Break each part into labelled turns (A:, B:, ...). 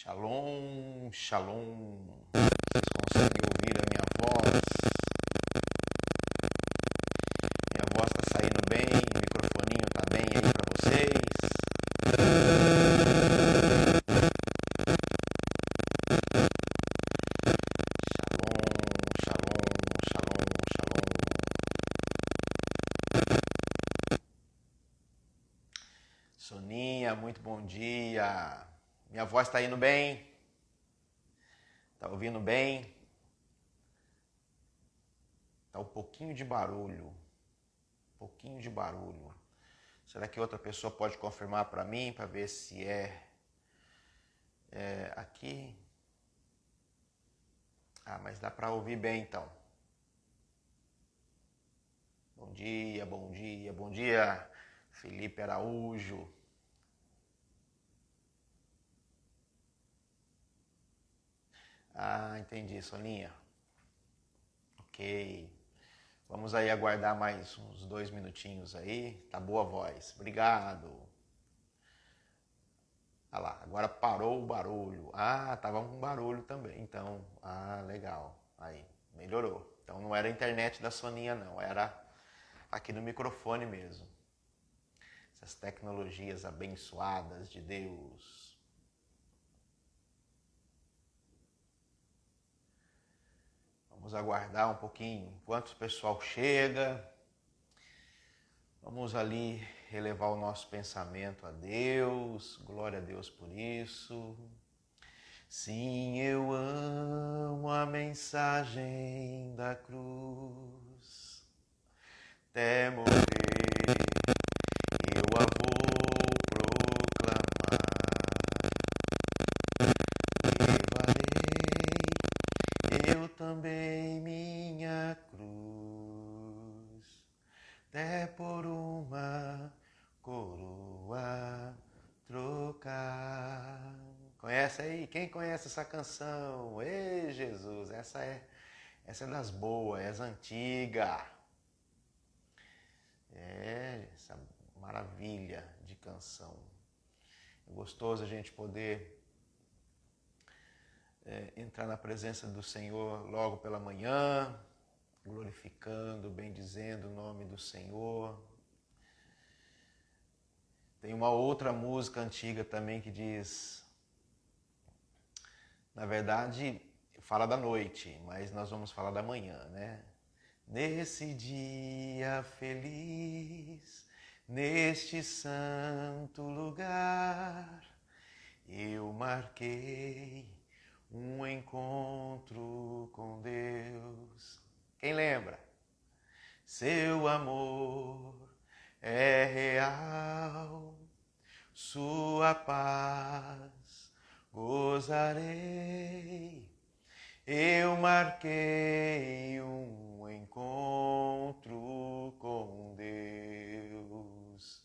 A: Shalom, shalom. Vocês conseguem ouvir a minha voz? Minha voz está saindo bem, o microfoninho está bem aí para vocês? Shalom, shalom, shalom, shalom. Soninha, muito bom dia. Minha voz está indo bem? Está ouvindo bem? Está um pouquinho de barulho. Um pouquinho de barulho. Será que outra pessoa pode confirmar para mim, para ver se é aqui? Ah, mas dá para ouvir bem então. Bom dia, bom dia, bom dia, Felipe Araújo. Ah, entendi, Soninha. Ok. Vamos aí aguardar mais uns 2 minutinhos aí. Tá boa a voz. Obrigado. Ah lá, agora parou o barulho. Ah, tava com barulho também. Então, legal. Aí, melhorou. Então não era a internet da Soninha não, era aqui no microfone mesmo. Essas tecnologias abençoadas de Deus. Vamos aguardar um pouquinho enquanto o pessoal chega. Vamos ali elevar o nosso pensamento a Deus. Glória a Deus por isso. Sim, eu amo a mensagem da cruz. Até morrer eu a vou proclamar. Levarei eu também minha cruz, até por uma coroa trocar. Conhece aí? Quem conhece essa canção? Ei, Jesus, essa é das boas, essa antiga. Essa maravilha de canção. É gostoso a gente poder entrar na presença do Senhor logo pela manhã, glorificando, bendizendo o nome do Senhor. Tem uma outra música antiga também que diz, na verdade, fala da noite, mas nós vamos falar da manhã, né? Nesse dia feliz, neste santo lugar, eu marquei um encontro com Deus. Quem lembra? Seu amor é real, sua paz gozarei. Eu marquei um encontro com Deus.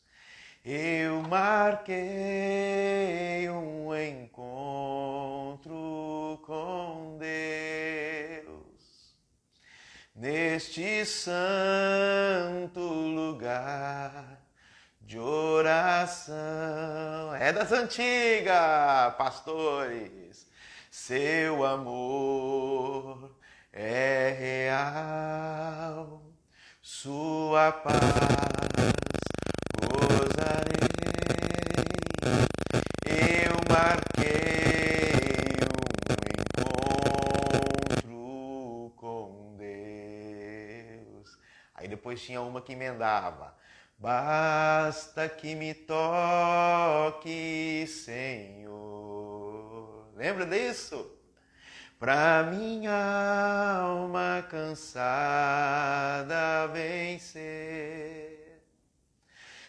A: Eu marquei um encontro com Deus. Neste santo lugar de oração. É das antigas, pastores. Seu amor é real, sua paz gozarei. Eu marquei um encontro com Deus. Aí depois tinha uma que emendava. Basta que me toque, Senhor. Lembra disso? Pra minha alma cansada vencer.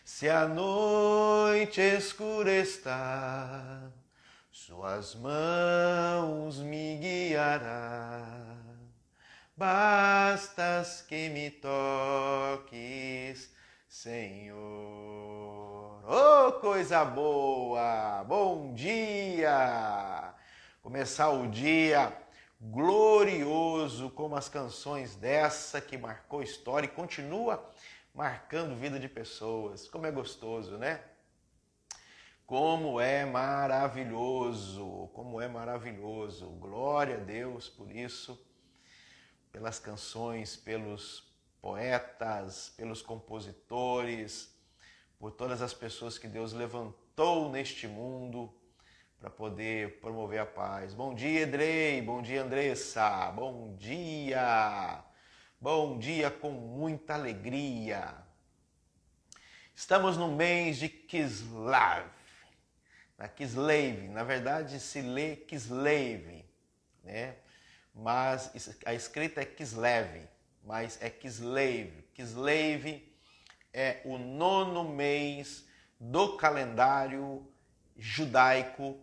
A: Se a noite escura está, suas mãos me guiará. Bastas que me toques, Senhor. Oh, coisa boa! Bom dia! Começar o dia glorioso como as canções dessa que marcou história e continua marcando vida de pessoas. Como é gostoso, né? Como é maravilhoso, como é maravilhoso. Glória a Deus por isso, pelas canções, pelos poetas, pelos compositores, por todas as pessoas que Deus levantou neste mundo para poder promover a paz. Bom dia, Edrei. Bom dia, Andressa. Bom dia. Bom dia com muita alegria. Estamos no mês de Kislev. Kislev, na verdade se lê Kislev, né? Mas a escrita é Kislev, mas é Kislev. Kislev é o 9º mês do calendário judaico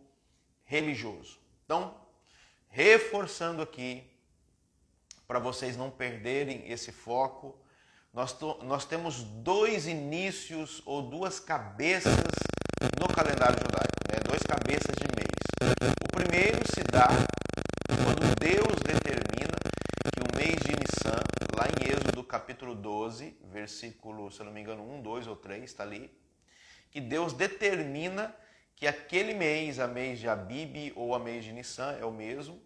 A: religioso. Então, reforçando aqui, para vocês não perderem esse foco, nós temos 2 inícios ou 2 cabeças no calendário judaico, né? 2 cabeças de mês. O primeiro se dá quando Deus determina que o mês de Nissan, lá em Êxodo capítulo 12, versículo, se eu não me engano, 1, 2 ou 3, está ali, que Deus determina que aquele mês, a mês de Abib ou a mês de Nissan, é o mesmo,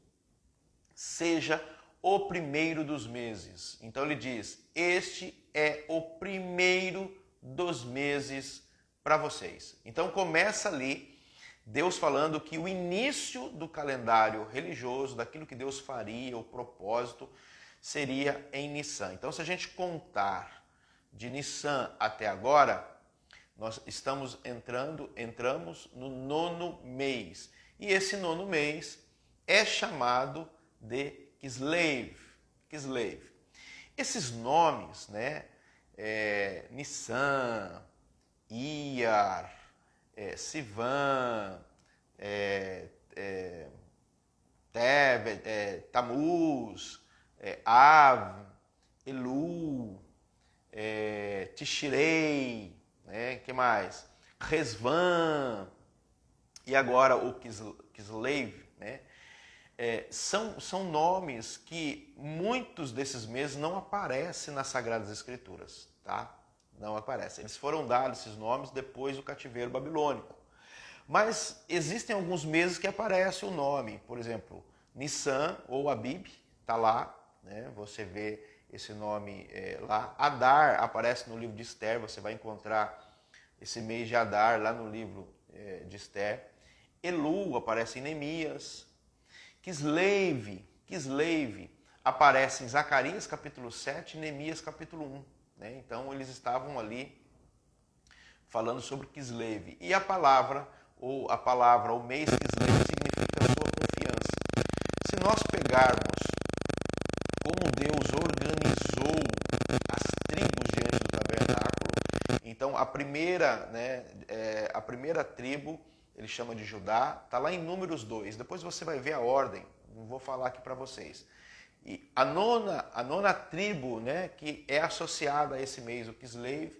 A: seja o primeiro dos meses. Então ele diz, este é o primeiro dos meses para vocês. Então começa ali, Deus falando que o início do calendário religioso, daquilo que Deus faria, o propósito, seria em Nissan. Então se a gente contar de Nissan até agora, nós entramos no 9º mês. E esse 9º mês é chamado de Kislev. Kislev. Esses nomes, né? Nissan, Iyar, Sivan, Tamuz, Av, Elu, Tishrei, né? Que mais? Resvan, e agora o Kislev, né? São nomes que muitos desses meses não aparecem nas Sagradas Escrituras, tá? Não aparecem. Eles foram dados, esses nomes, depois do cativeiro babilônico. Mas existem alguns meses que aparece o nome, por exemplo, Nissan ou Abib, está lá, né? Você vê esse nome lá. Adar aparece no livro de Esther, você vai encontrar esse mês de Adar lá no livro de Esther. Elu aparece em Neemias. Kislev aparece em Zacarias capítulo 7 e Neemias capítulo 1. Né? Então eles estavam ali falando sobre Kislev. E a palavra, o mês Kislev significa sua confiança. Se nós pegarmos como Deus organizou as tribos diante do tabernáculo, então a primeira tribo, ele chama de Judá, está lá em Números 2. Depois você vai ver a ordem, não vou falar aqui para vocês. E a nona tribo, né, que é associada a esse mês, o Kislev,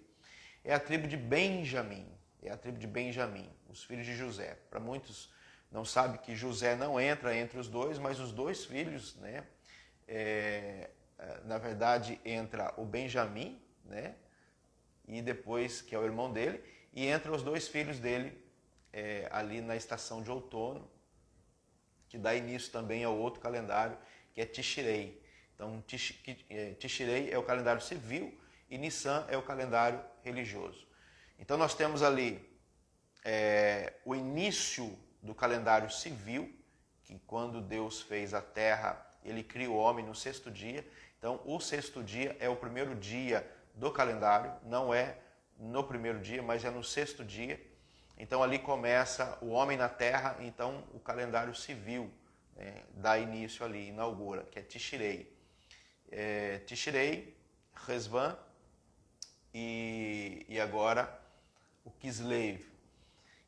A: é a tribo de Benjamim. É a tribo de Benjamim, os filhos de José. Para muitos não sabem que José não entra entre os dois, mas os 2 filhos, né, na verdade entra o Benjamim, né, e depois, que é o irmão dele, e entra os 2 filhos dele, ali na estação de outono, que dá início também ao outro calendário, que é Tishrei. Então, Tishrei é o calendário civil e Nissan é o calendário religioso. Então, nós temos ali o início do calendário civil, que quando Deus fez a terra, ele cria o homem no 6º dia. Então, o 6º dia é o primeiro dia do calendário, não é no primeiro dia, mas é no 6º dia. Então ali começa o homem na terra, então o calendário civil dá início ali, inaugura, que é Tishrei. Tishrei, Resvan e agora o Kislev,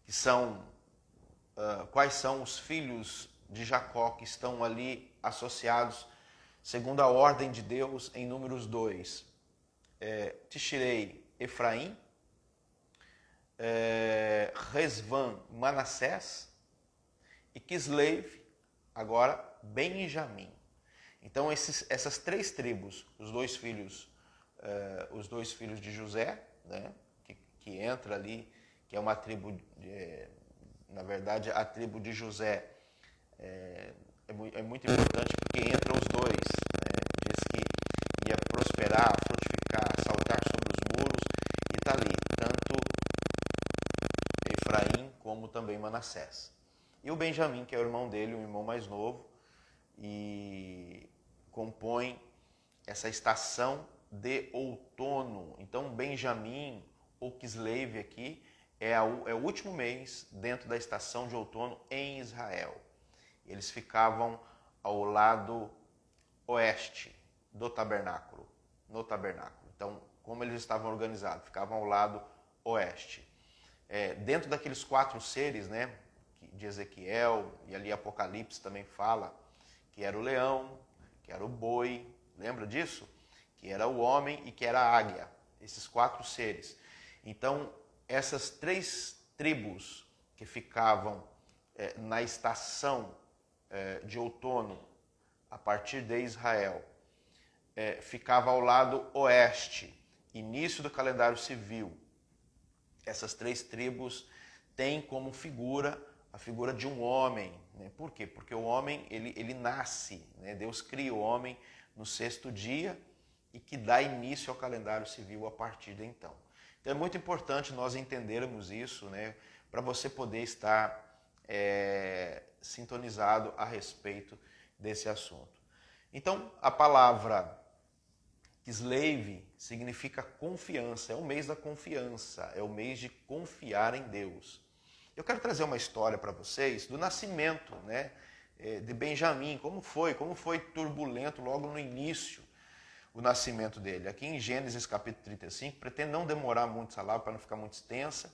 A: que são, quais são os filhos de Jacó que estão ali associados, segundo a ordem de Deus, em Números 2. Tishrei, Efraim, Resvan, Manassés, e Kislev, agora Benjamim. Então essas 3 tribos, os dois filhos de José, né, que entra ali, que é uma tribo Na verdade, a tribo de José é muito importante porque entra os dois. Né? Diz que ia prosperar, frutificar, saltar sobre os muros, e está ali, tanto Efraim como também Manassés. E o Benjamim, que é o irmão dele, o irmão mais novo, e compõe essa estação de outono. Então, Benjamim, ou Kislev aqui, é o último mês dentro da estação de outono em Israel. Eles ficavam ao lado oeste do tabernáculo, no tabernáculo. Então, como eles estavam organizados? Ficavam ao lado oeste. Dentro daqueles 4 seres, né, de Ezequiel, e ali Apocalipse também fala, que era o leão, que era o boi, lembra disso? Que era o homem e que era a águia, esses 4 seres. Então, essas 3 tribos que ficavam na estação de outono, a partir de Israel, ficava ao lado oeste, início do calendário civil. Essas 3 tribos têm como figura a figura de um homem. Né? Por quê? Porque o homem ele nasce, né? Deus cria o homem no 6º dia e que dá início ao calendário civil a partir de então. Então é muito importante nós entendermos isso, né? Para você poder estar sintonizado a respeito desse assunto. Então, a palavra Kislev significa confiança, é o mês da confiança, é o mês de confiar em Deus. Eu quero trazer uma história para vocês do nascimento, né, de Benjamim, como foi turbulento logo no início o nascimento dele. Aqui em Gênesis capítulo 35, pretendo não demorar muito essa palavra para não ficar muito extensa,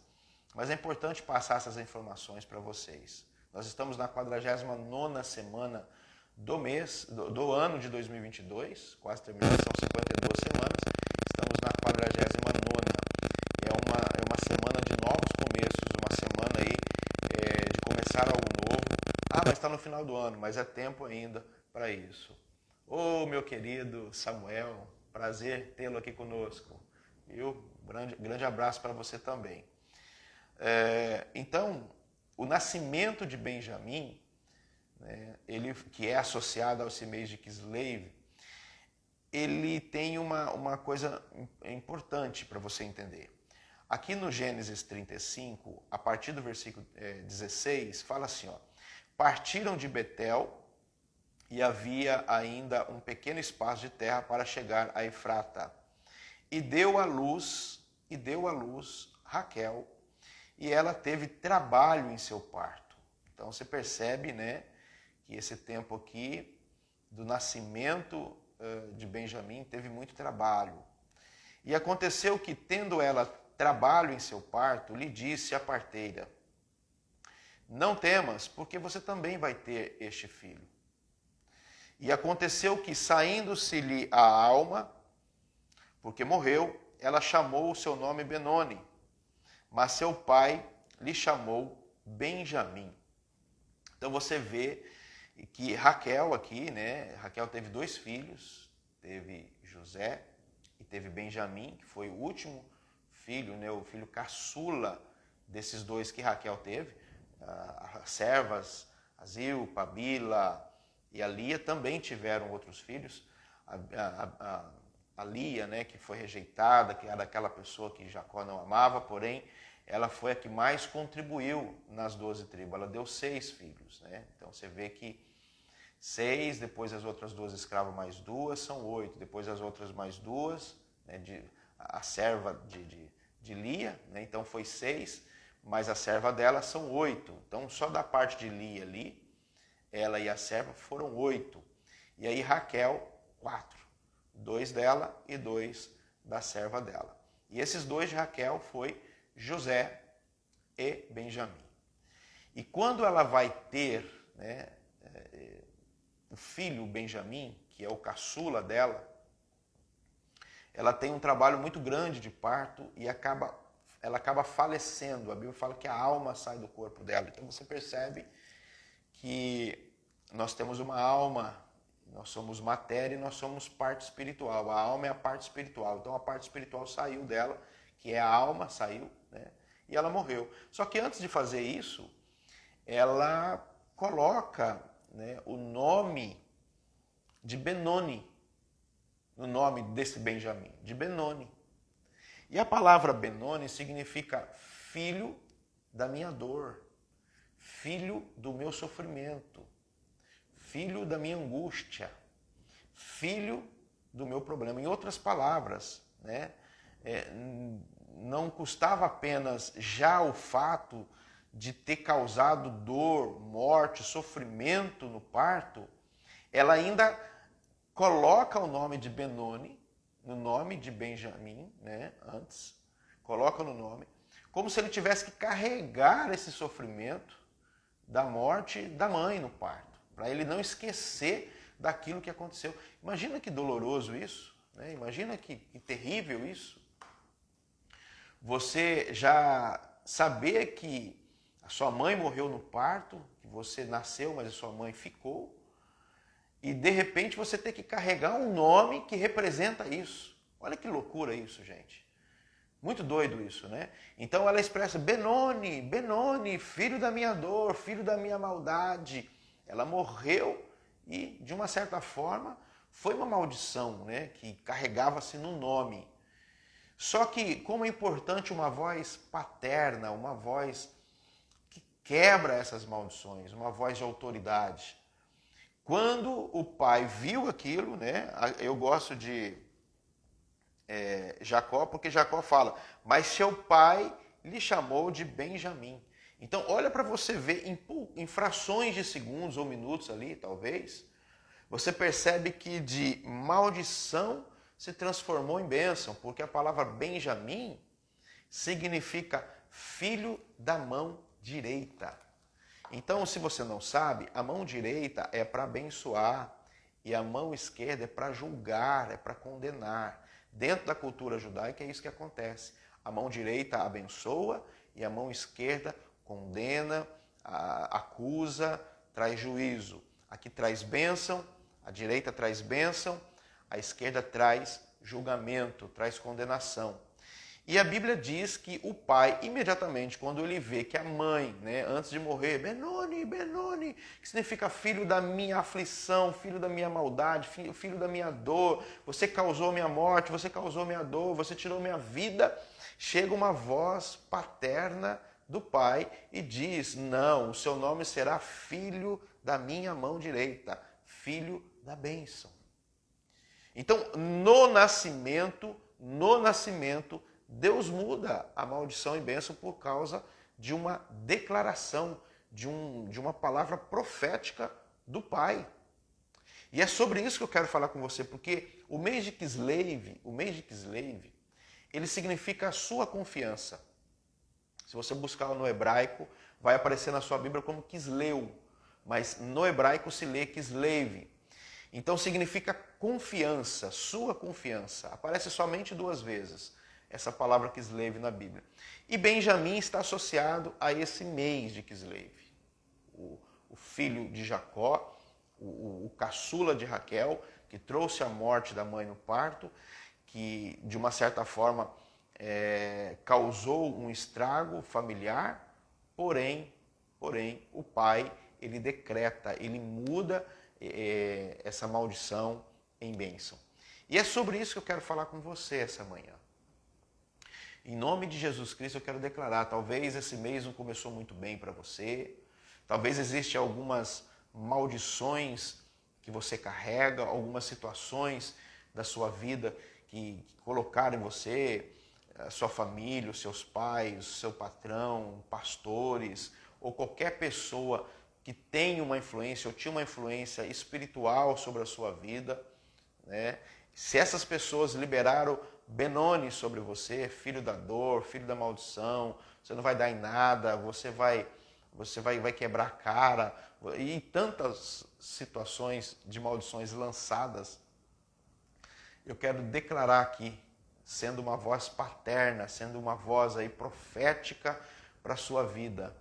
A: mas é importante passar essas informações para vocês. Nós estamos na 49ª semana do ano de 2022, quase terminando, são 52 semanas, estamos na 49ª. É uma semana de novos começos, uma semana aí de começar algo novo. Mas está no final do ano, mas é tempo ainda para isso. Meu querido Samuel, prazer tê-lo aqui conosco. Grande abraço para você também. Então, o nascimento de Benjamim, né, ele que é associado ao esse mês de Kislev, ele tem uma coisa importante para você entender. Aqui no Gênesis 35, a partir do versículo 16, fala assim, partiram de Betel e havia ainda um pequeno espaço de terra para chegar a Efrata. E deu à luz Raquel, e ela teve trabalho em seu parto. Então você percebe, né, que esse tempo aqui do nascimento de Benjamim teve muito trabalho. E aconteceu que, tendo ela trabalho em seu parto, lhe disse a parteira: não temas, porque você também vai ter este filho. E aconteceu que, saindo-se-lhe a alma, porque morreu, ela chamou o seu nome Benoni, mas seu pai lhe chamou Benjamim. Então você vê que Raquel aqui, né? Raquel teve 2 filhos, teve José e teve Benjamim, que foi o último filho, né? O filho caçula desses 2 que Raquel teve. As servas, a Zilpa, a Bila e a Lia também tiveram outros filhos. A Lia, né, que foi rejeitada, que era aquela pessoa que Jacó não amava, porém ela foi a que mais contribuiu nas 12 tribos. Ela deu 6 filhos. Né? Então você vê que 6, depois as outras 2 escravas mais 2, são 8. Depois as outras mais 2, né, a serva de Lia, né? Então foi 6, mas a serva dela são 8. Então só da parte de Lia ali, ela e a serva foram 8. E aí Raquel, 4. 2 dela e 2 da serva dela. E esses 2 de Raquel foi José e Benjamim. E quando ela vai ter, né, o filho Benjamim, que é o caçula dela, ela tem um trabalho muito grande de parto e ela acaba falecendo. A Bíblia fala que a alma sai do corpo dela. Então você percebe que nós temos uma alma, nós somos matéria e nós somos parte espiritual. A alma é a parte espiritual. Então a parte espiritual saiu dela, que é a alma, saiu, né? E ela morreu. Só que antes de fazer isso, ela coloca, né, o nome de Benoni, no nome desse Benjamim, de Benoni. E a palavra Benoni significa filho da minha dor, filho do meu sofrimento, filho da minha angústia, filho do meu problema. Em outras palavras, né, não custava apenas já o fato de ter causado dor, morte, sofrimento no parto, ela ainda coloca o nome de Benoni no nome de Benjamim, né, antes, coloca no nome, como se ele tivesse que carregar esse sofrimento da morte da mãe no parto, para ele não esquecer daquilo que aconteceu. Imagina que doloroso isso, né? Imagina que terrível isso. Você já saber que a sua mãe morreu no parto, que você nasceu, mas a sua mãe ficou, e de repente você ter que carregar um nome que representa isso. Olha que loucura isso, gente. Muito doido isso, né? Então ela expressa Benoni, Benoni, filho da minha dor, filho da minha maldade. Ela morreu e, de uma certa forma, foi uma maldição, né, que carregava-se no nome. Só que, como é importante uma voz paterna, uma voz que quebra essas maldições, uma voz de autoridade. Quando o pai viu aquilo, né, eu gosto de Jacó, porque Jacó fala, mas seu pai lhe chamou de Benjamim. Então, olha para você ver, em frações de segundos ou minutos ali, talvez, você percebe que de maldição se transformou em bênção, porque a palavra Benjamim significa filho da mão direita. Então, se você não sabe, a mão direita é para abençoar e a mão esquerda é para julgar, é para condenar. Dentro da cultura judaica é isso que acontece. A mão direita abençoa e a mão esquerda condena, acusa, traz juízo. Aqui traz bênção, a direita traz bênção, a esquerda traz julgamento, traz condenação. E a Bíblia diz que o pai, imediatamente, quando ele vê que a mãe, né, antes de morrer, Benoni, Benoni, que significa filho da minha aflição, filho da minha maldade, filho da minha dor, você causou minha morte, você causou minha dor, você tirou minha vida, chega uma voz paterna do pai e diz, não, o seu nome será filho da minha mão direita, filho da bênção. Então, no nascimento, Deus muda a maldição em bênção por causa de uma declaração, de uma palavra profética do Pai. E é sobre isso que eu quero falar com você, porque o mês de Kislev, ele significa a sua confiança. Se você buscar no hebraico, vai aparecer na sua Bíblia como Kisleu, mas no hebraico se lê Kislev. Então significa confiança, sua confiança. Aparece somente 2 vezes essa palavra Kislev na Bíblia. E Benjamim está associado a esse mês de Kislev. O filho de Jacó, o caçula de Raquel, que trouxe a morte da mãe no parto, que de uma certa forma causou um estrago familiar, porém o pai, ele decreta, ele muda essa maldição em bênção. E é sobre isso que eu quero falar com você essa manhã. Em nome de Jesus Cristo eu quero declarar, talvez esse mês não começou muito bem para você, talvez existam algumas maldições que você carrega, algumas situações da sua vida que colocaram em você, a sua família, os seus pais, o seu patrão, pastores, ou qualquer pessoa que tem uma influência ou tinha uma influência espiritual sobre a sua vida, né? Se essas pessoas liberaram Benoni sobre você, filho da dor, filho da maldição, você não vai dar em nada, você vai quebrar a cara, e tantas situações de maldições lançadas, eu quero declarar aqui, sendo uma voz paterna, sendo uma voz aí profética para a sua vida,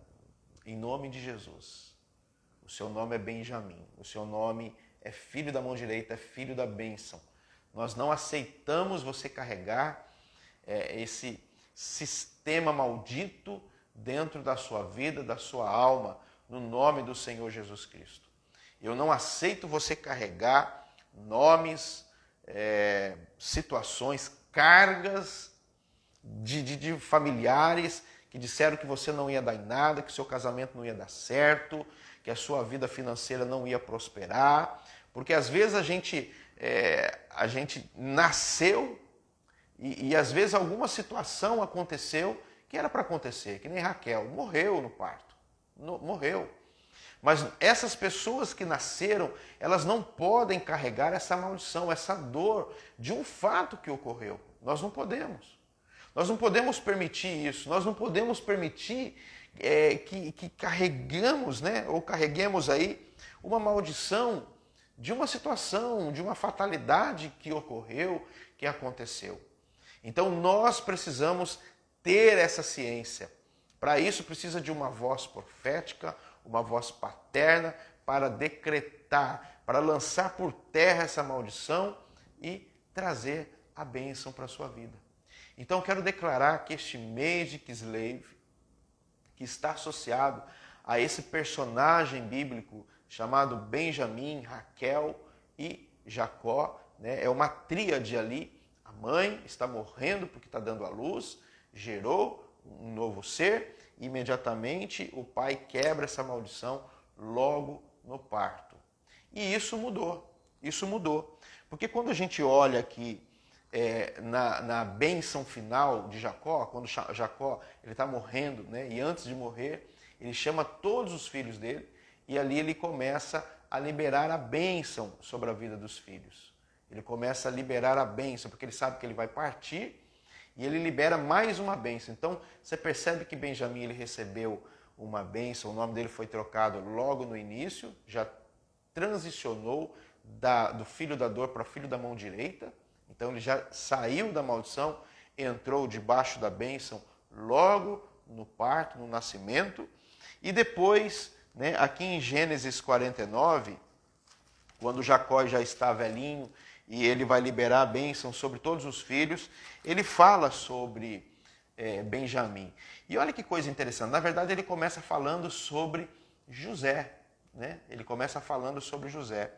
A: em nome de Jesus. O seu nome é Benjamim, o seu nome é filho da mão direita, é filho da bênção. Nós não aceitamos você carregar esse sistema maldito dentro da sua vida, da sua alma. no nome do Senhor Jesus Cristo. Eu não aceito você carregar nomes, situações, cargas de familiares que disseram que você não ia dar em nada, que seu casamento não ia dar certo, que a sua vida financeira não ia prosperar. Porque às vezes a gente nasceu e às vezes alguma situação aconteceu que era para acontecer, que nem Raquel, morreu no parto, morreu. Mas essas pessoas que nasceram, elas não podem carregar essa maldição, essa dor de um fato que ocorreu. Nós não podemos. Nós não podemos permitir isso. Nós não podemos permitir que carregamos, né, ou carreguemos aí uma maldição de uma situação, de uma fatalidade que ocorreu, que aconteceu. Então nós precisamos ter essa ciência. Para isso precisa de uma voz profética, uma voz paterna para decretar, para lançar por terra essa maldição e trazer a bênção para a sua vida. Então eu quero declarar que este mês de Kislev, que está associado a esse personagem bíblico chamado Benjamim, Raquel e Jacó, né? É uma tríade ali. A mãe está morrendo porque está dando à luz, gerou um novo ser, e imediatamente o pai quebra essa maldição logo no parto. E isso mudou. Porque quando a gente olha aqui na bênção final de Jacó, quando Jacó está morrendo, né, e antes de morrer, ele chama todos os filhos dele, e ali ele começa a liberar a bênção sobre a vida dos filhos. Ele começa a liberar a bênção, porque ele sabe que ele vai partir, e ele libera mais uma bênção. Então, você percebe que Benjamim ele recebeu uma bênção, o nome dele foi trocado logo no início, já transicionou do filho da dor para filho da mão direita. Então, ele já saiu da maldição, entrou debaixo da bênção logo no parto, no nascimento. E depois, né, aqui em Gênesis 49, quando Jacó já está velhinho, e ele vai liberar a bênção sobre todos os filhos, ele fala sobre Benjamim. E olha que coisa interessante, na verdade ele começa falando sobre José, né? Ele começa falando sobre José.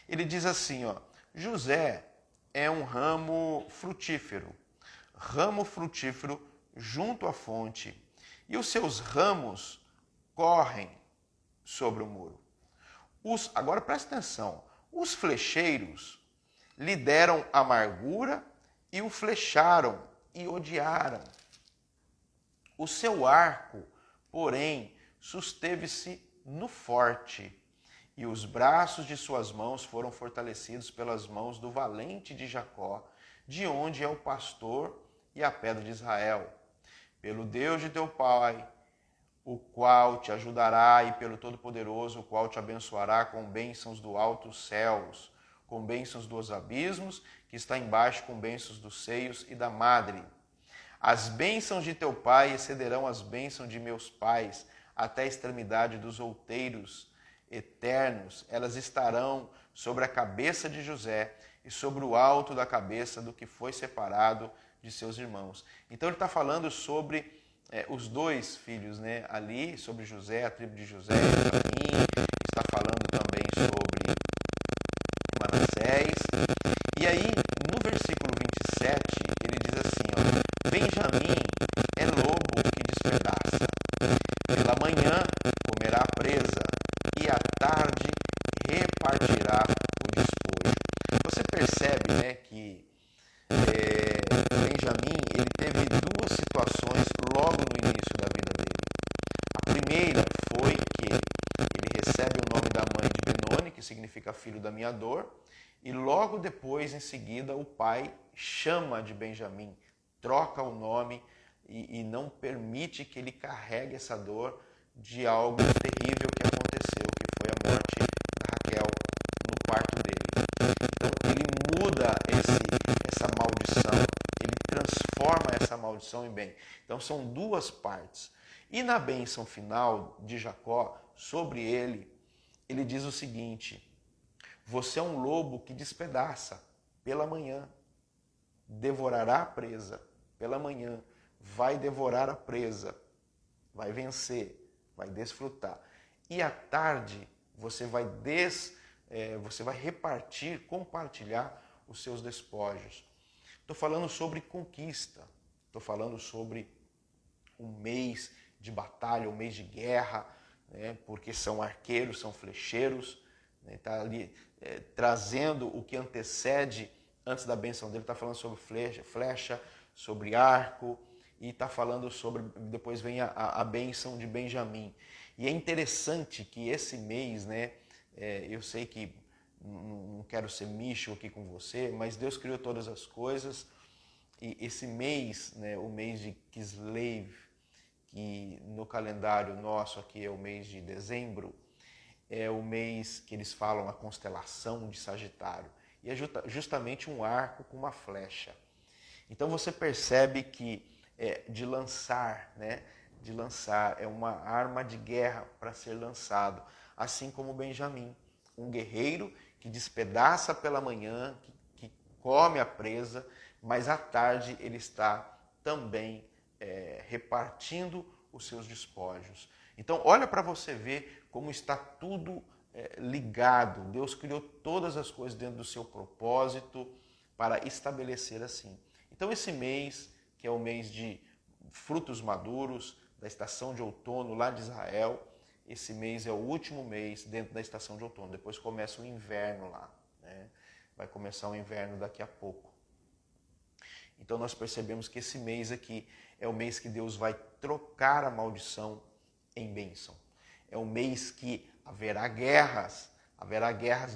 A: Ele diz assim, ó, José é um ramo frutífero junto à fonte, e os seus ramos correm sobre o muro. Agora presta atenção, os flecheiros lhe deram amargura e o flecharam e odiaram. O seu arco, porém, susteve-se no forte, e os braços de suas mãos foram fortalecidos pelas mãos do valente de Jacó, de onde é o pastor e a pedra de Israel. Pelo Deus de teu pai, o qual te ajudará, e pelo Todo-Poderoso, o qual te abençoará com bênçãos do alto céus, com bênçãos dos abismos, que está embaixo, com bênçãos dos seios e da madre. As bênçãos de teu pai excederão as bênçãos de meus pais, até a extremidade dos outeiros eternos. Elas estarão sobre a cabeça de José e sobre o alto da cabeça do que foi separado de seus irmãos. Então ele está falando sobre os dois filhos, né, ali, sobre José, a tribo de José, Benjamim, está falando também sobre Manassés. E aí, no versículo 27, ele diz assim, ó, Benjamim é lobo que despedaça. Pela manhã comerá a presa e à tarde repartirá o despojo. Você percebe, né, que Benjamim ele teve duas situações logo no início da vida dele. A primeira foi que ele recebe o nome da mãe de Benoni, que significa filho da minha dor, e logo depois, em seguida, o pai chama de Benjamim, troca o nome e não permite que ele carregue essa dor de algo terrível que aconteceu, que foi a morte da Raquel no parto dele. Então ele muda essa maldição, ele transforma essa maldição em bem. Então são duas partes. E na bênção final de Jacó, sobre ele diz o seguinte, você é um lobo que despedaça pela manhã, devorará a presa, pela manhã, vai devorar a presa, vai vencer, vai desfrutar. e à tarde você vai repartir, compartilhar os seus despojos. Estou falando sobre conquista, estou falando sobre um mês de batalha, um mês de guerra, né, porque são arqueiros, são flecheiros, né, tá ali trazendo o que antecede antes da bênção dele, está falando sobre flecha, sobre arco, e está falando sobre, depois vem a bênção de Benjamim. E é interessante que esse mês, né, eu sei que não quero ser místico aqui com você, mas Deus criou todas as coisas, e esse mês, né, o mês de Kislev, que no calendário nosso aqui é o mês de dezembro, é o mês que eles falam a constelação de Sagitário. E é justamente um arco com uma flecha. Então você percebe que de lançar, né? De lançar, é uma arma de guerra para ser lançado. Assim como Benjamim, um guerreiro que despedaça pela manhã, que come a presa, mas à tarde ele está também repartindo os seus despojos. Então olha para você ver como está tudo ligado. Deus criou todas as coisas dentro do seu propósito para estabelecer assim. Então esse mês, que é o mês de frutos maduros, da estação de outono lá de Israel, esse mês é o último mês dentro da estação de outono. Depois começa o inverno lá, né? Vai começar o inverno daqui a pouco. Então nós percebemos que esse mês aqui é o mês que Deus vai trocar a maldição em bênção. É um mês que haverá guerras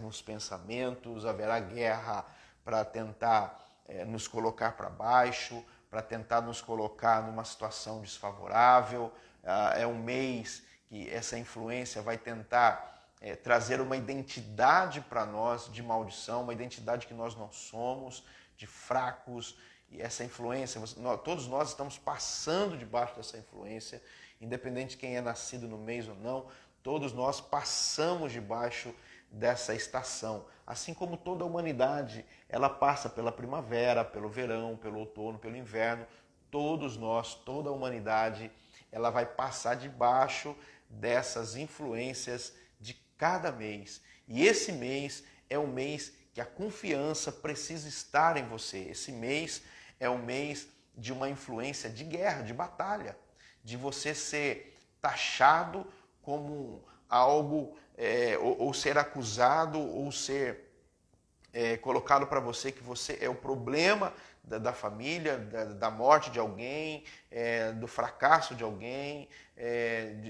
A: nos pensamentos, haverá guerra para tentar nos colocar para baixo, para tentar nos colocar numa situação desfavorável. É um mês que essa influência vai tentar trazer uma identidade para nós de maldição, uma identidade que nós não somos, de fracos. E essa influência, todos nós estamos passando debaixo dessa influência, independente de quem é nascido no mês ou não, todos nós passamos debaixo dessa estação. Assim como toda a humanidade, ela passa pela primavera, pelo verão, pelo outono, pelo inverno. Todos nós, toda a humanidade, ela vai passar debaixo dessas influências de cada mês. E esse mês é o mês que a confiança precisa estar em você. Esse mês é um mês de uma influência de guerra, de batalha, de você ser taxado como algo, ou ser acusado, ou ser colocado para você que você é o problema da família, da morte de alguém, do fracasso de alguém,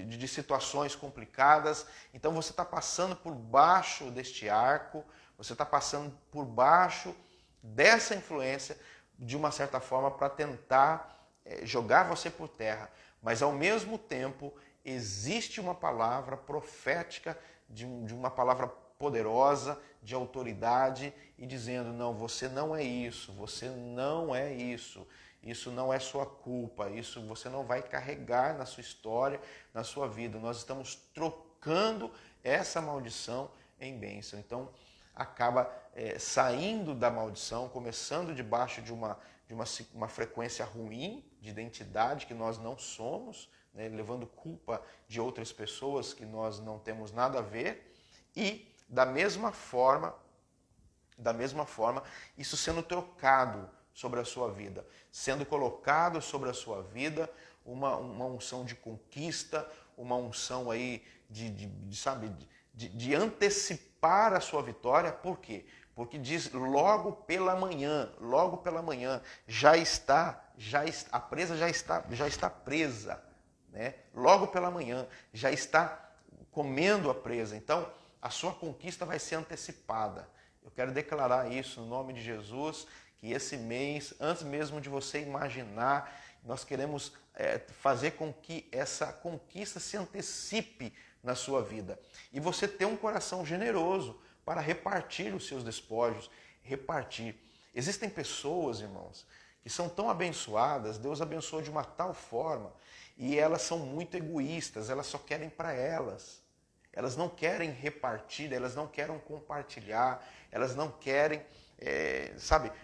A: de situações complicadas. Então você está passando por baixo deste arco, você está passando por baixo dessa influência, de uma certa forma, para tentar jogar você por terra. Mas ao mesmo tempo existe uma palavra profética, de uma palavra poderosa, de autoridade, e dizendo, não, você não é isso, você não é isso, isso não é sua culpa, isso você não vai carregar na sua história, na sua vida. Nós estamos trocando essa maldição em bênção. Então acaba saindo da maldição, começando debaixo de uma frequência ruim, de identidade que nós não somos, né, levando culpa de outras pessoas que nós não temos nada a ver, e da mesma forma, isso sendo trocado sobre a sua vida, sendo colocado sobre a sua vida uma unção de conquista, uma unção aí de antecipar a sua vitória. Por quê? Porque diz logo pela manhã, a presa já está presa, né? Logo pela manhã já está comendo a presa. Então a sua conquista vai ser antecipada. Eu quero declarar isso no nome de Jesus, que esse mês, antes mesmo de você imaginar, nós queremos fazer com que essa conquista se antecipe na sua vida. E você ter um coração generoso para repartir os seus despojos, repartir. Existem pessoas, irmãos, que são tão abençoadas, Deus abençoou de uma tal forma, e elas são muito egoístas, elas só querem para elas. Elas não querem repartir, elas não querem compartilhar, elas não querem,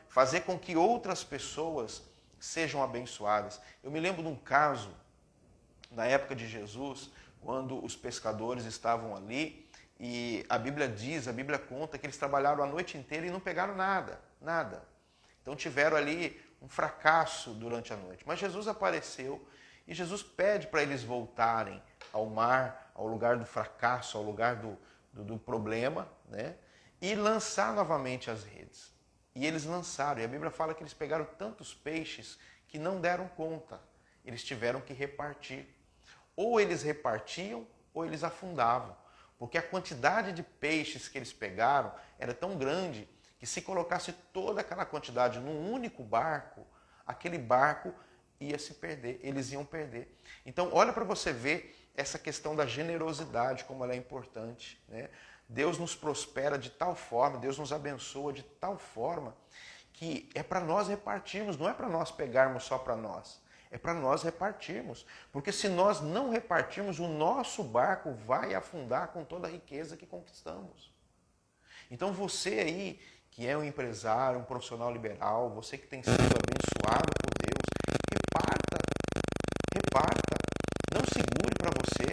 A: fazer com que outras pessoas sejam abençoadas. Eu me lembro de um caso, na época de Jesus, quando os pescadores estavam ali, e a Bíblia conta que eles trabalharam a noite inteira e não pegaram nada, nada. Então tiveram ali um fracasso durante a noite. Mas Jesus apareceu e Jesus pede para eles voltarem ao mar, ao lugar do fracasso, ao lugar do problema, né? E lançar novamente as redes. E eles lançaram, e a Bíblia fala que eles pegaram tantos peixes que não deram conta. Eles tiveram que repartir. Ou eles repartiam, ou eles afundavam. Porque a quantidade de peixes que eles pegaram era tão grande que se colocasse toda aquela quantidade num único barco, aquele barco ia se perder, eles iam perder. Então, olha para você ver essa questão da generosidade, como ela é importante, né? Deus nos prospera de tal forma, Deus nos abençoa de tal forma que é para nós repartirmos, não é para nós pegarmos só para nós, é para nós repartirmos. Porque se nós não repartirmos, o nosso barco vai afundar com toda a riqueza que conquistamos. Então você aí, que é um empresário, um profissional liberal, você que tem sido abençoado por Deus, reparta, reparta, não segure para você.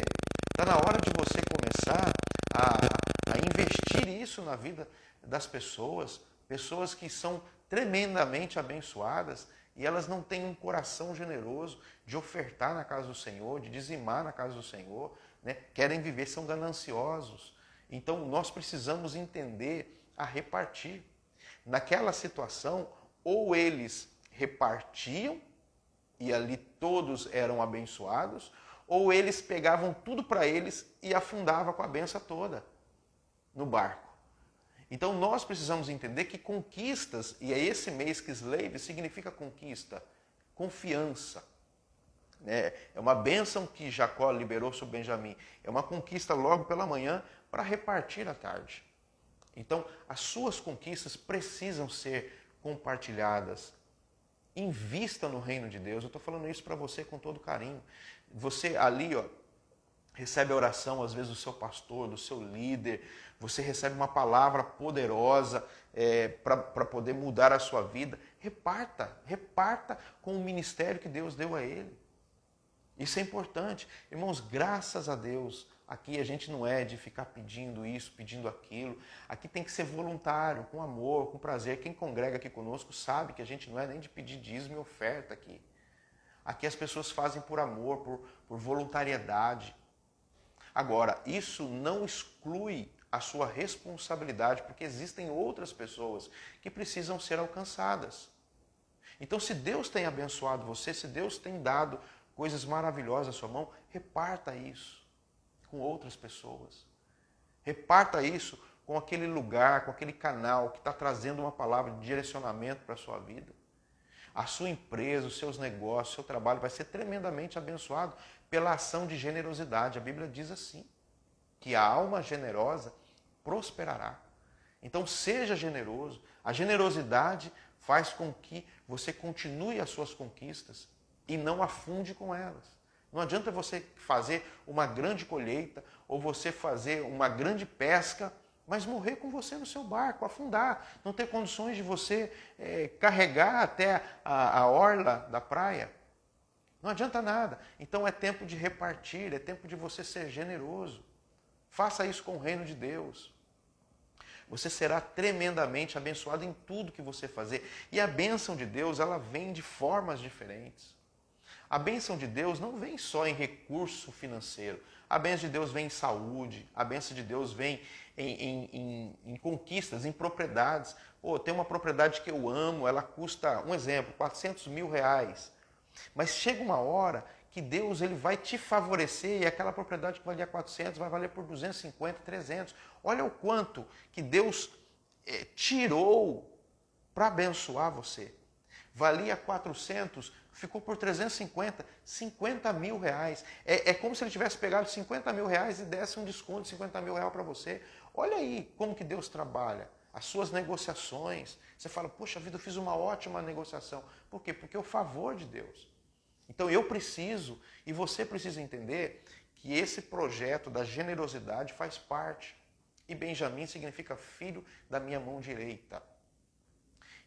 A: Está na hora de você começar a investir isso na vida das pessoas, pessoas que são tremendamente abençoadas e elas não têm um coração generoso de ofertar na casa do Senhor, de dizimar na casa do Senhor, né? Querem viver, são gananciosos. Então nós precisamos entender a repartir. Naquela situação, ou eles repartiam e ali todos eram abençoados, ou eles pegavam tudo para eles e afundavam com a benção toda no barco. Então nós precisamos entender que conquistas, e é esse mês que Slave significa conquista, confiança. É uma bênção que Jacó liberou sobre Benjamim. É uma conquista logo pela manhã para repartir à tarde. Então as suas conquistas precisam ser compartilhadas. Invista no reino de Deus. Eu estou falando isso para você com todo carinho. Você ali, ó, recebe a oração, às vezes, do seu pastor, do seu líder. Você recebe uma palavra poderosa para poder mudar a sua vida. Reparta, reparta com o ministério que Deus deu a ele. Isso é importante. Irmãos, graças a Deus, aqui a gente não é de ficar pedindo isso, pedindo aquilo. Aqui tem que ser voluntário, com amor, com prazer. Quem congrega aqui conosco sabe que a gente não é nem de pedir dízimo e oferta aqui. Aqui as pessoas fazem por amor, por voluntariedade. Agora, isso não exclui a sua responsabilidade, porque existem outras pessoas que precisam ser alcançadas. Então, se Deus tem abençoado você, se Deus tem dado coisas maravilhosas à sua mão, reparta isso com outras pessoas. Reparta isso com aquele lugar, com aquele canal que está trazendo uma palavra de direcionamento para a sua vida. A sua empresa, os seus negócios, o seu trabalho vai ser tremendamente abençoado pela ação de generosidade. A Bíblia diz assim, que a alma generosa prosperará. Então seja generoso. A generosidade faz com que você continue as suas conquistas e não afunde com elas. Não adianta você fazer uma grande colheita ou você fazer uma grande pesca, mas morrer com você no seu barco, afundar, não ter condições de você carregar até a orla da praia. Não adianta nada. Então é tempo de repartir, é tempo de você ser generoso. Faça isso com o reino de Deus. Você será tremendamente abençoado em tudo que você fazer. E a bênção de Deus, ela vem de formas diferentes. A bênção de Deus não vem só em recurso financeiro. A bênção de Deus vem em saúde. A bênção de Deus vem em conquistas, em propriedades. Pô, tem uma propriedade que eu amo, ela custa, um exemplo, 400 mil reais. Mas chega uma hora que Deus ele vai te favorecer e aquela propriedade que valia 400 vai valer por 250, 300. Olha o quanto que Deus tirou para abençoar você. Valia 400, ficou por 350, 50 mil reais. É como se ele tivesse pegado 50 mil reais e desse um desconto de 50 mil reais para você. Olha aí como que Deus trabalha. As suas negociações. Você fala, poxa vida, eu fiz uma ótima negociação. Por quê? Porque é o favor de Deus. Então eu preciso, e você precisa entender, que esse projeto da generosidade faz parte. E Benjamim significa filho da minha mão direita.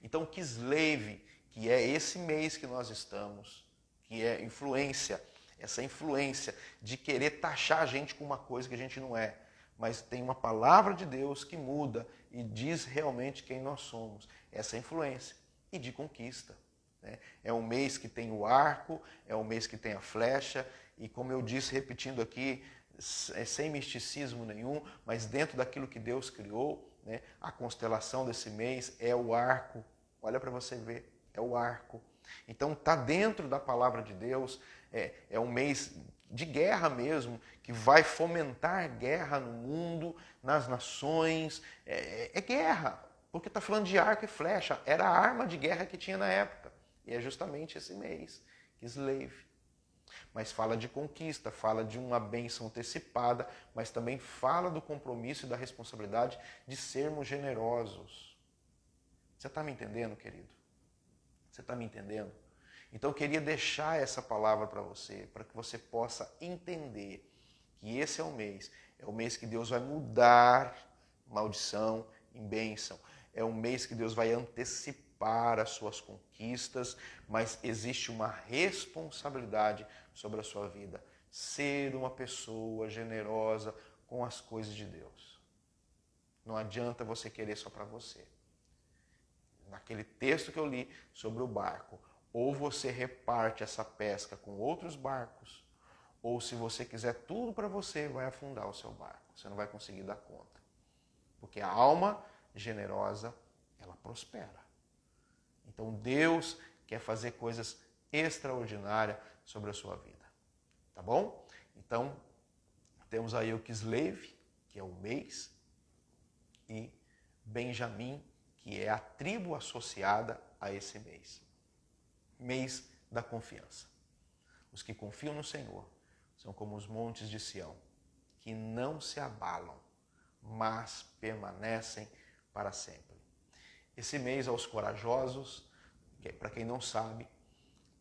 A: Então Kislev, que é esse mês que nós estamos, que é influência, essa influência de querer taxar a gente com uma coisa que a gente não é. Mas tem uma palavra de Deus que muda e diz realmente quem nós somos. Essa influência e de conquista. Né? É um mês que tem o arco, é um mês que tem a flecha, e como eu disse, repetindo aqui, sem misticismo nenhum, mas dentro daquilo que Deus criou, né? A constelação desse mês é o arco. Olha para você ver, é o arco. Então está dentro da palavra de Deus, é um mês de guerra mesmo, que vai fomentar guerra no mundo, nas nações, é guerra, porque está falando de arco e flecha, era a arma de guerra que tinha na época, e é justamente esse mês, Kislev. Mas fala de conquista, fala de uma bênção antecipada, mas também fala do compromisso e da responsabilidade de sermos generosos. Você está me entendendo, querido? Você está me entendendo? Então eu queria deixar essa palavra para você, para que você possa entender que esse é o mês que Deus vai mudar maldição em bênção. É um mês que Deus vai antecipar as suas conquistas, mas existe uma responsabilidade sobre a sua vida. Ser uma pessoa generosa com as coisas de Deus. Não adianta você querer só para você. Naquele texto que eu li sobre o barco, ou você reparte essa pesca com outros barcos, ou se você quiser tudo para você, vai afundar o seu barco. Você não vai conseguir dar conta. Porque a alma generosa, ela prospera. Então Deus quer fazer coisas extraordinárias sobre a sua vida. Tá bom? Então, temos aí o Kislev, que é o mês, e Benjamim, que é a tribo associada a esse mês. Mês da confiança. Os que confiam no Senhor são como os montes de Sião, que não se abalam, mas permanecem para sempre. Esse mês aos corajosos, para quem não sabe,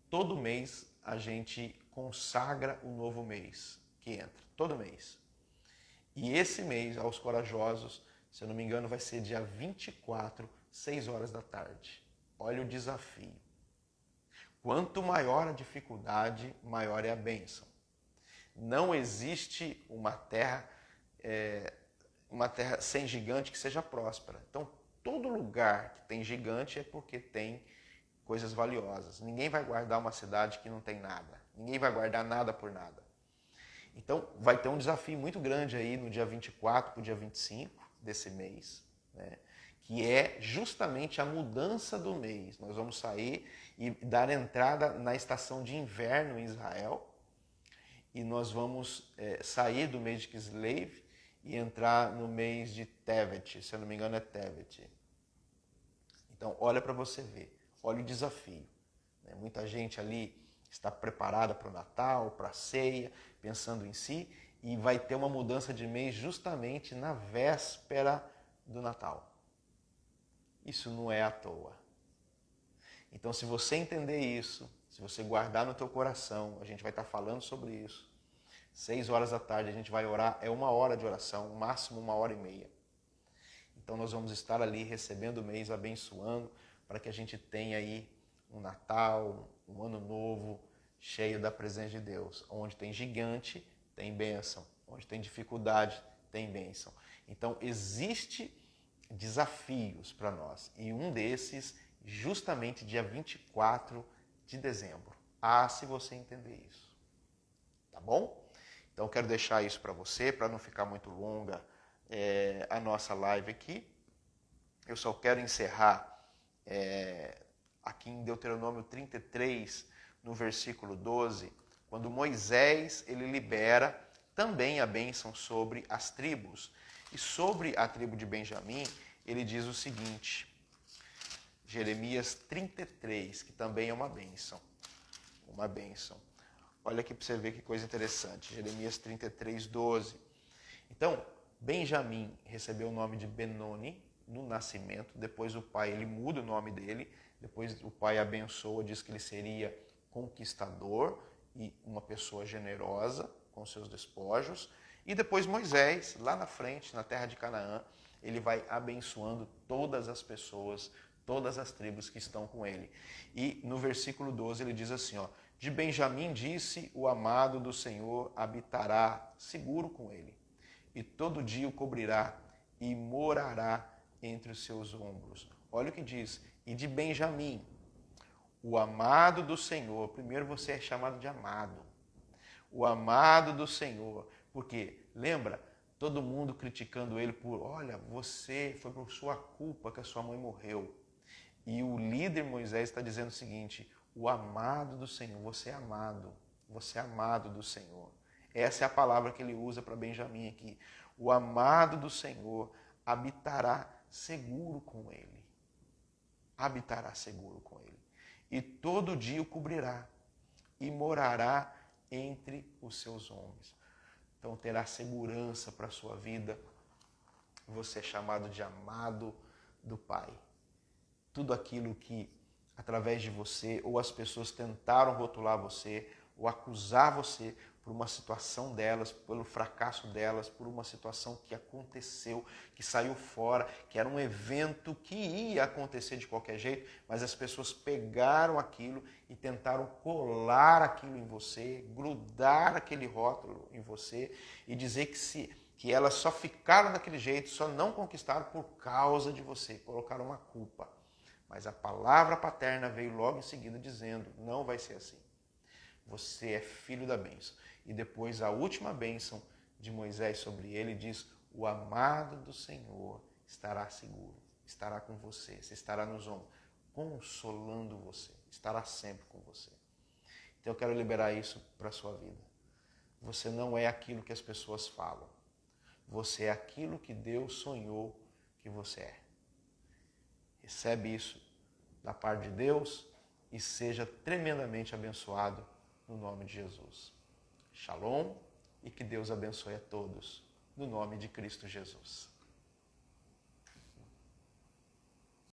A: todo mês a gente consagra um novo mês que entra, todo mês. E esse mês aos corajosos, se eu não me engano, vai ser dia 24, 6 horas da tarde. Olha o desafio. Quanto maior a dificuldade, maior é a bênção. Não existe uma terra sem gigante que seja próspera. Então, todo lugar que tem gigante é porque tem coisas valiosas. Ninguém vai guardar uma cidade que não tem nada. Ninguém vai guardar nada por nada. Então, vai ter um desafio muito grande aí no dia 24 para o dia 25 desse mês, né? Que é justamente a mudança do mês. Nós vamos sair e dar entrada na estação de inverno em Israel, e nós vamos sair do mês de Kislev e entrar no mês de Tevet, se eu não me engano é Tevet. Então, olha para você ver, olha o desafio. Né? Muita gente ali está preparada para o Natal, para a ceia, pensando em si, e vai ter uma mudança de mês justamente na véspera do Natal. Isso não é à toa. Então, se você entender isso, se você guardar no teu coração, a gente vai estar falando sobre isso. 6 horas da tarde a gente vai orar, é 1 hora de oração, máximo 1h30. Então nós vamos estar ali recebendo o mês, abençoando, para que a gente tenha aí um Natal, um Ano Novo, cheio da presença de Deus. Onde tem gigante, tem bênção. Onde tem dificuldade, tem bênção. Então existe desafios para nós. E um desses, justamente dia 24 de dezembro. Se você entender isso. Tá bom? Então, quero deixar isso para você, para não ficar muito longa a nossa live aqui. Eu só quero encerrar aqui em Deuteronômio 33, no versículo 12, quando Moisés ele libera também a bênção sobre as tribos. E sobre a tribo de Benjamim, ele diz o seguinte, Jeremias 33, que também é uma bênção. Uma bênção. Olha aqui para você ver que coisa interessante. Jeremias 33, 12. Então, Benjamim recebeu o nome de Benoni no nascimento. Depois o pai, ele muda o nome dele. Depois o pai abençoa, diz que ele seria conquistador e uma pessoa generosa com seus despojos. E depois Moisés, lá na frente, na terra de Canaã, ele vai abençoando todas as pessoas, todas as tribos que estão com ele. E no versículo 12 ele diz assim, De Benjamim disse: o amado do Senhor habitará seguro com ele, e todo dia o cobrirá e morará entre os seus ombros. Olha o que diz: e de Benjamim, o amado do Senhor. Primeiro você é chamado de amado. O amado do Senhor. Porque, lembra, todo mundo criticando ele por, olha, foi por sua culpa que a sua mãe morreu. E o líder Moisés está dizendo o seguinte: o amado do Senhor, você é amado do Senhor. Essa é a palavra que ele usa para Benjamim aqui. O amado do Senhor habitará seguro com ele. Habitará seguro com ele. E todo dia o cobrirá e morará entre os seus ombros. Então terá segurança para a sua vida. Você é chamado de amado do Pai. Tudo aquilo que, através de você, ou as pessoas tentaram rotular você, ou acusar você por uma situação delas, pelo fracasso delas, por uma situação que aconteceu, que saiu fora, que era um evento que ia acontecer de qualquer jeito, mas as pessoas pegaram aquilo e tentaram colar aquilo em você, grudar aquele rótulo em você e dizer que elas só ficaram daquele jeito, só não conquistaram por causa de você, colocaram uma culpa. Mas a palavra paterna veio logo em seguida dizendo: não vai ser assim. Você é filho da bênção. E depois a última bênção de Moisés sobre ele diz: o amado do Senhor estará seguro, estará com você, você estará nos ombros, consolando você, estará sempre com você. Então eu quero liberar isso para a sua vida. Você não é aquilo que as pessoas falam. Você é aquilo que Deus sonhou que você é. Recebe isso da parte de Deus e seja tremendamente abençoado no nome de Jesus. Shalom e que Deus abençoe a todos no nome de Cristo Jesus.